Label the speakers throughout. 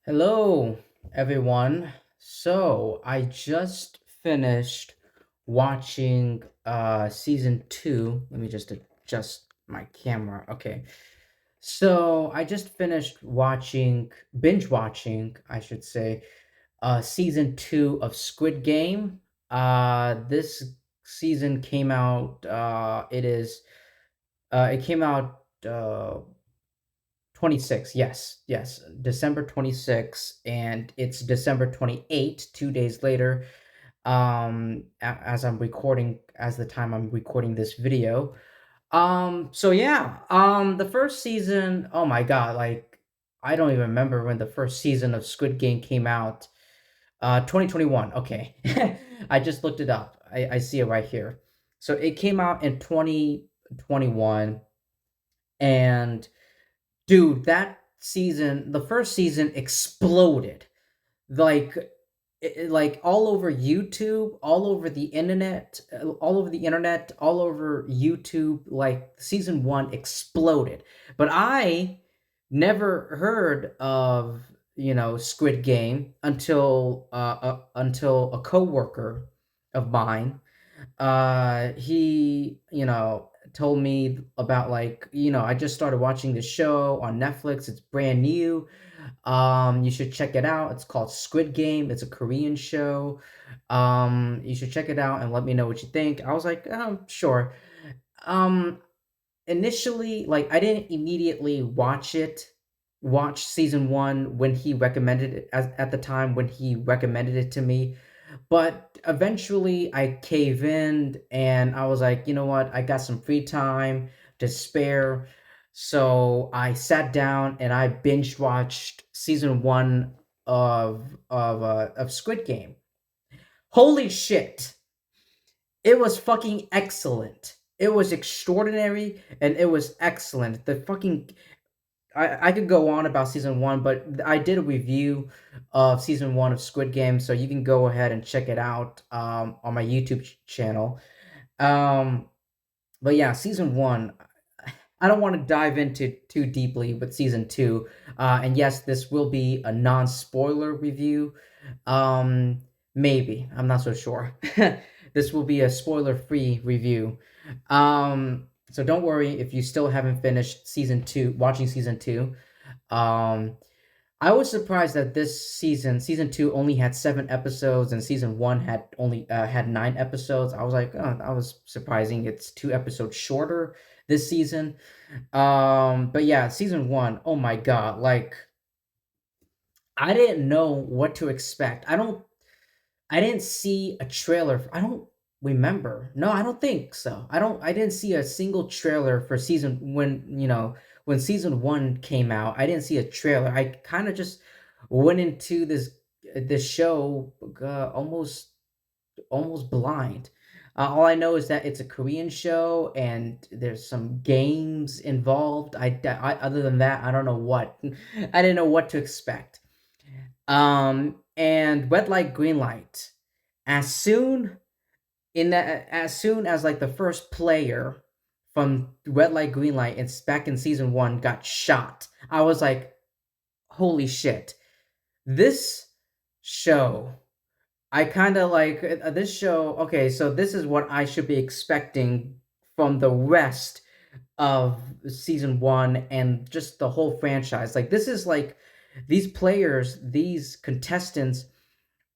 Speaker 1: Hello, everyone. So, I just finished watching season 2. Let me just adjust my camera. Okay. So, I just finished binge watching, I should say, season 2 of Squid Game. This season came out it came out 26, yes, December 26, and it's December 28, 2 days later, as the time I'm recording this video. So yeah, the first season, oh my God, like, I don't even remember when the first season of Squid Game came out. 2021, okay. I just looked it up. I see it right here. So it came out in 2021, and dude, the first season exploded. Like like all over YouTube, all over the internet, all over YouTube. Like season 1 exploded. But I never heard of, Squid Game until a coworker of mine, he told me about, like, I just started watching this show on Netflix. It's brand new. You should check it out. It's called Squid Game. It's a Korean show. You should check it out and let me know what you think. I was like, oh, sure. um Initially, like, I didn't immediately watch season 1 when he recommended it, at the time when he recommended it to me. But eventually I cave in, and I was like, you know what? I got some free time to spare. So I sat down and I binge watched season 1 of Squid Game. Holy shit. It was fucking excellent. It was extraordinary, and it was excellent. The fucking I could go on about season 1, but I did a review of season 1 of Squid Game, so you can go ahead and check it out on my YouTube channel. Um, but yeah, season 1. I don't want to dive into too deeply with season 2. And yes, this will be a non-spoiler review. Um, Maybe, I'm not so sure. This will be a spoiler-free review. So don't worry if you still haven't finished watching season 2. Um, I was surprised that this season 2, only had 7 episodes, and season 1 had 9 episodes. I was like, oh, that was surprising. It's 2 episodes shorter this season. But yeah, season 1, oh my God, like, I didn't know what to expect. I didn't see a trailer. I don't remember. No, I don't think so. I didn't see a single trailer for when season 1 came out. I didn't see a trailer. I kind of just went into this show, almost blind. All I know is that it's a Korean show and there's some games involved. Other than that, I don't know what. I didn't know what to expect. And red light, green light. As soon as soon as, like, the first player from red light, green light, it's back in season 1, got shot, I was like, holy shit. This show, I kind of like this show. Okay, so this is what I should be expecting from the rest of season 1 and just the whole franchise. Like, this is like, these contestants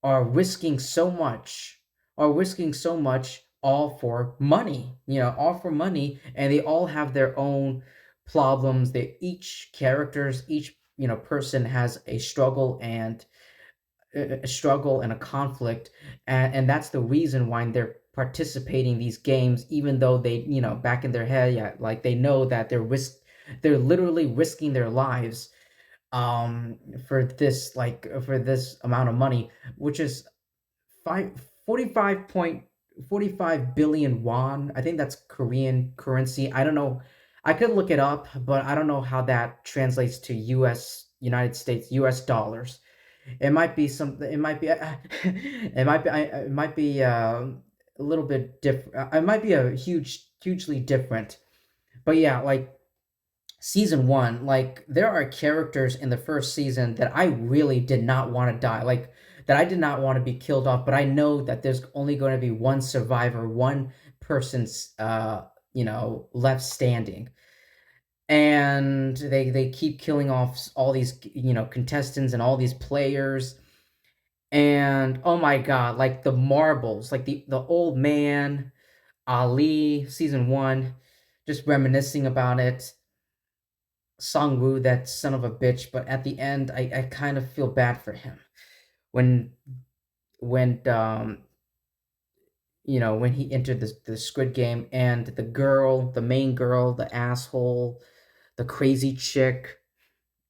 Speaker 1: are risking so much, all for money, all for money, and they all have their own problems. Each person has a struggle and a conflict, and that's the reason why they're participating in these games, even though they, back in their head, yeah, like, they know that they're literally risking their lives, for this amount of money, which is five 45 billion won. I think that's Korean currency. I don't know. I could look it up, but I don't know how that translates to United States US dollars. It might be something. It might be. It might be a little bit different. It might be hugely different. But yeah, like, season one, like there are characters in the first season that I really did not want to die, like that I did not want to be killed off, but I know that there's only going to be one survivor, one person's left standing. And they keep killing off all these, contestants and all these players. And oh my god, like the marbles, like the old man, Ali, season one, just reminiscing about it. Sung-woo, that son of a bitch, but at the end, I kind of feel bad for him when when when he entered the Squid Game, and the girl, the main girl, the asshole, the crazy chick.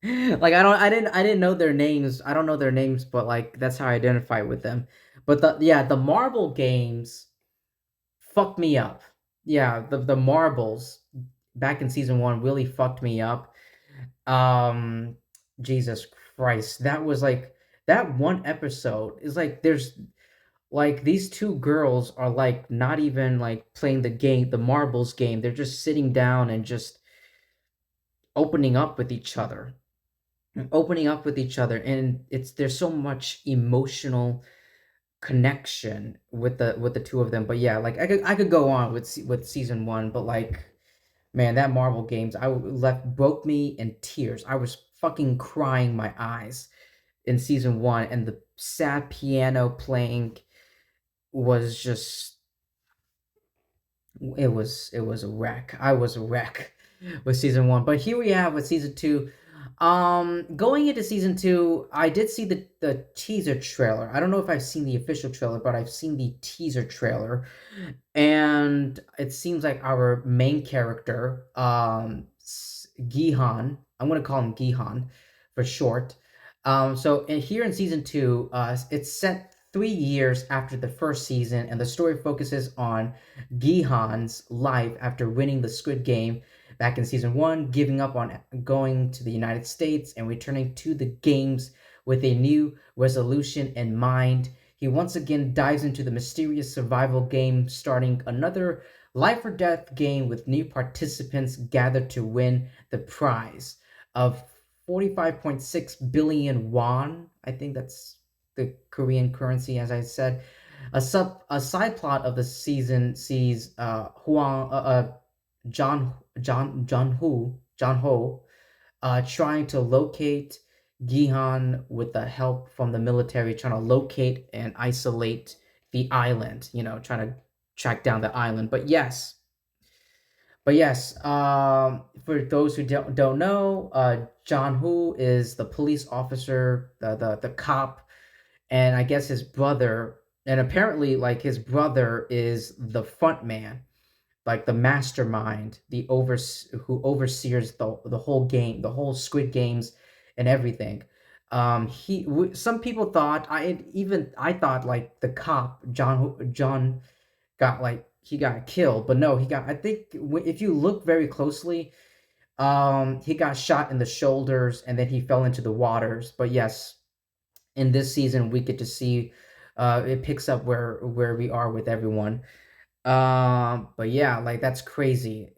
Speaker 1: Like I didn't know their names. I don't know their names, but like that's how I identify with them. But the marble games fucked me up. Yeah, the marbles back in season one really fucked me up. Um, Jesus Christ, that was like that one episode is like there's like these two girls are like not even like playing the game, the marbles game. They're just sitting down and just opening up with each other, and it's there's so much emotional connection with the two of them. But yeah, like I could go on with with season one, but like man, that Marvel games I left broke me in tears. I was fucking crying my eyes in season one, and the sad piano playing was just it was a wreck. I was a wreck with season one, but here we have with season two. Going into season two, I did see the teaser trailer. I don't know if I've seen the official trailer, but I've seen the teaser trailer, and it seems like our main character, Gi-hun, I'm gonna call him Gi-hun for short. So here in season two, it's set 3 years after the first season, and the story focuses on Gi-hun's life after winning the Squid Game back in season one, giving up on going to the United States and returning to the games with a new resolution in mind. He once again dives into the mysterious survival game, starting another life or death game with new participants gathered to win the prize of 45.6 billion won. I think that's the Korean currency, as I said. A side plot of the season sees John John Ho trying to locate Gihan with the help from the military, trying to locate and isolate the island, trying to track down the island. But yes, for those who don't know, John Woo is the police officer, the cop, and I guess his brother, and apparently like his brother is the front man, like the mastermind, who oversees the whole game, the whole Squid Games, and everything. Some people thought I thought like the cop John got like he got killed, but no, he got. I think if you look very closely, he got shot in the shoulders and then he fell into the waters. But yes, in this season we get to see, it picks up where we are with everyone. But yeah, like that's crazy.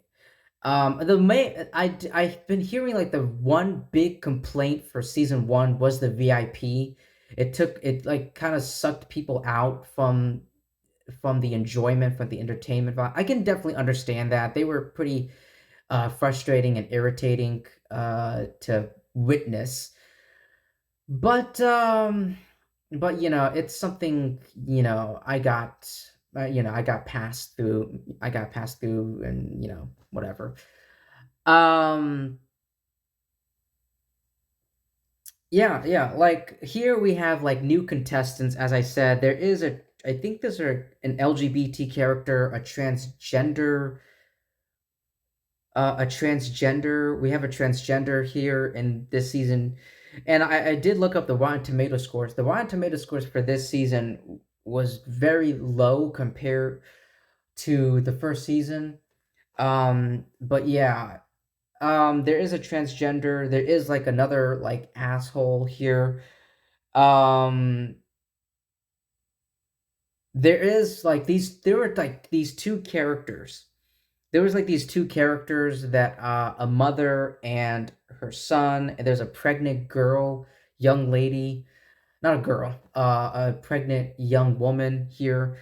Speaker 1: The main I've been hearing like the one big complaint for season one was the VIP. It like kind of sucked people out from the enjoyment, from the entertainment. I can definitely understand that they were pretty frustrating and irritating to witness. But it's something I got passed through. And whatever. Um, yeah. Like here we have like new contestants. As I said, I think there's an LGBT character, a transgender. We have a transgender here in this season, and I did look up the Rotten Tomato scores. The Rotten Tomato scores for this season was very low compared to the first season. But yeah, there is a transgender. There is like another like asshole here. Um, there is like these. There are like these two characters there was like these two characters that a mother and her son, and there's a pregnant girl, young lady, not a girl, a pregnant young woman here.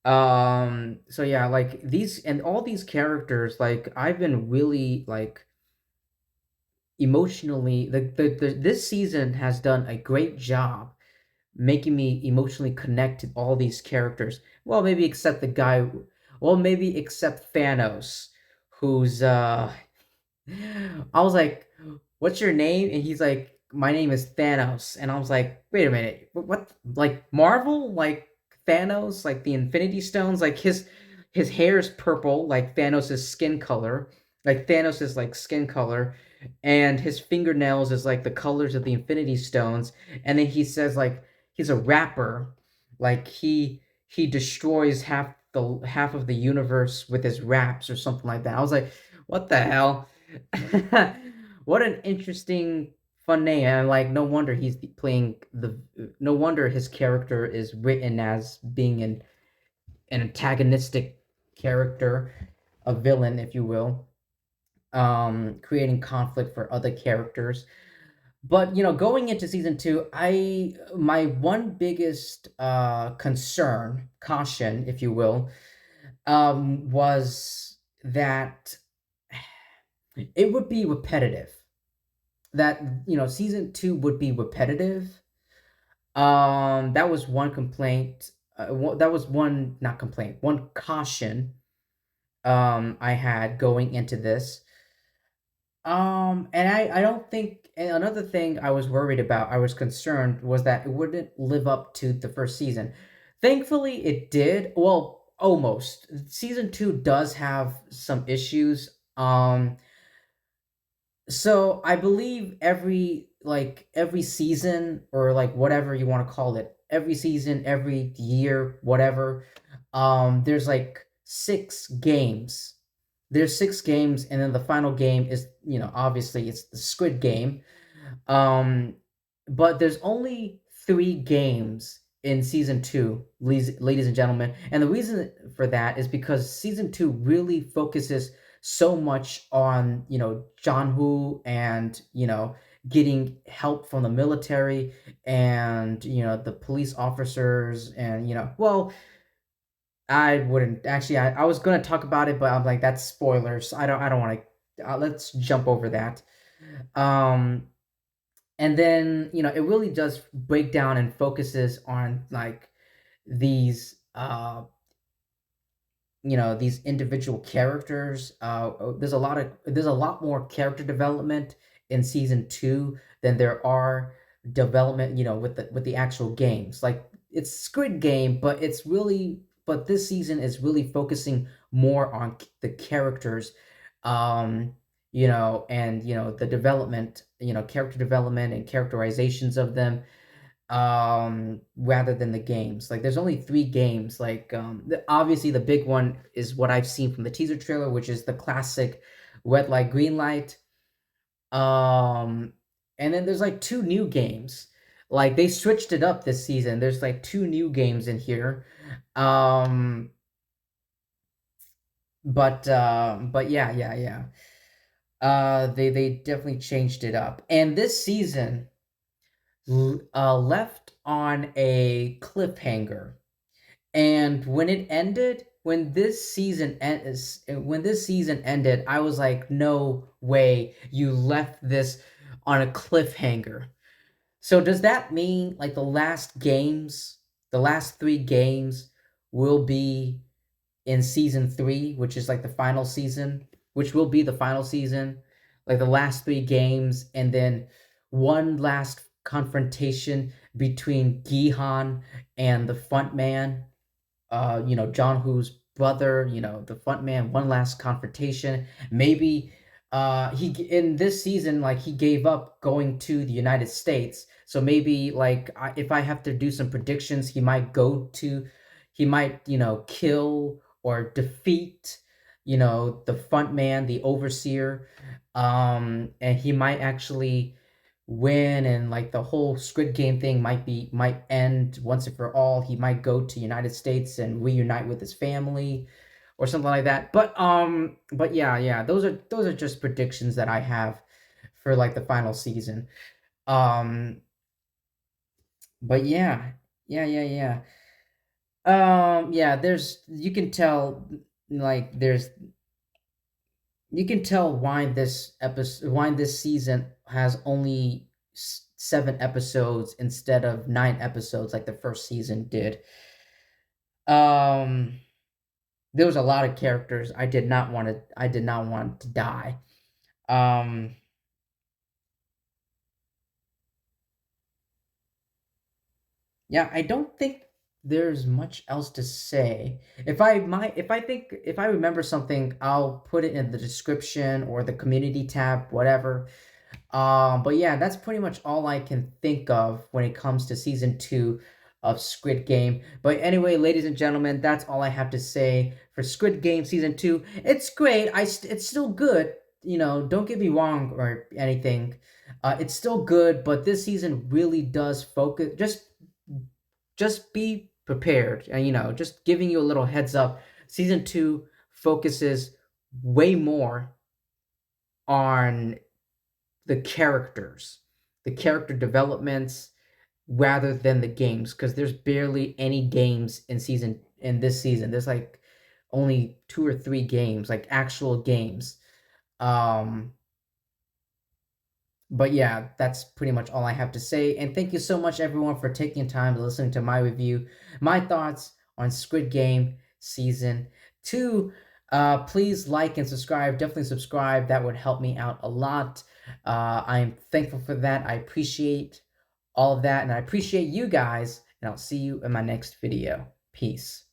Speaker 1: So yeah, like these and all these characters, like I've been really like emotionally this season has done a great job making me emotionally connect to all these characters. Well, maybe except the guy, well, maybe except Thanos, who's I was like, "What's your name?" And he's like, "My name is Thanos." And I was like, "Wait a minute, what? Like Marvel? Like Thanos? Like the Infinity Stones? Like his hair is purple, like Thanos' skin color, like Thanos' like skin color, and his fingernails is like the colors of the Infinity Stones." And then he says like he's a rapper, like he destroys half of the universe with his raps or something like that. I was like, "What the hell?" What an interesting fun name. And like no wonder he's playing the no wonder his character is written as being an antagonistic character, a villain if you will, creating conflict for other characters. But going into season 2, I my one biggest concern, caution if you will, was that it would be repetitive, that season 2 would be repetitive. That was one complaint. That was one, not complaint, one caution I had going into this. And I don't think, and another thing I was worried about, I was concerned, was that it wouldn't live up to the first season. Thankfully it did. Well, almost. Season 2 does have some issues. So I believe every season, or like whatever you want to call it, every season, every year, whatever, there's like 6 games. There's 6 games, and then the final game is, obviously it's the Squid Game. Um, but there's only 3 games in season 2, ladies and gentlemen. And the reason for that is because season 2 really focuses so much on, John-Woo, and, getting help from the military, and, the police officers, and, well, I wouldn't actually. I was gonna talk about it, but I'm like, that's spoilers. I don't want to. Let's jump over that. Um, and then it really does break down and focuses on like these these individual characters. There's a lot more character development in season 2 than there are development, with the actual games. Like it's Squid Game, but this season is really focusing more on the characters, and the development, character development and characterizations of them, rather than the games. Like there's only 3 games. Like obviously the big one is what I've seen from the teaser trailer, which is the classic red light, green light. um and then there's like 2 new games. Like they switched it up this season. There's like 2 new games in here. um but yeah, yeah, yeah. They definitely changed it up, and this season left on a cliffhanger. And when this season ended, I was like, no way you left this on a cliffhanger. So does that mean like the last 3 games will be in season 3, which is like the final season, which will be the final season, like the last 3 games, and then one last confrontation between Gi-hun and the front man, John Woo's brother, the front man, one last confrontation. Maybe he in this season, like he gave up going to the United States. So maybe like if I have to do some predictions, he might, kill or defeat, the front man, the overseer. And he might actually win, and like the whole Squid Game thing might end once and for all. He might go to United States and reunite with his family, or something like that. But yeah, yeah, those are just predictions that I have for like the final season. Um, but yeah, yeah, yeah, yeah. Yeah, there's you can tell like you can tell why this season has only 7 episodes instead of 9 episodes like the first season did. Um, there was a lot of characters I did not want to die. Um, yeah, I don't think there's much else to say. If I remember something, I'll put it in the description or the community tab, whatever. But yeah, that's pretty much all I can think of when it comes to season 2 of Squid Game. But anyway, ladies and gentlemen, that's all I have to say for Squid Game season 2. It's great. It's still good. You know, don't get me wrong or anything. It's still good, but this season really does focus. Just be prepared, and just giving you a little heads up. Season 2 focuses way more on the character developments rather than the games because there's barely any games in this season. There's like only 2 or 3 games, like actual games. Um but yeah, that's pretty much all I have to say. And thank you so much everyone for taking time to listening to my review, my thoughts on Squid Game season 2. Please like and subscribe. Definitely subscribe. That would help me out a lot. I'm thankful for that. I appreciate all of that, and I appreciate you guys. And I'll see you in my next video. Peace.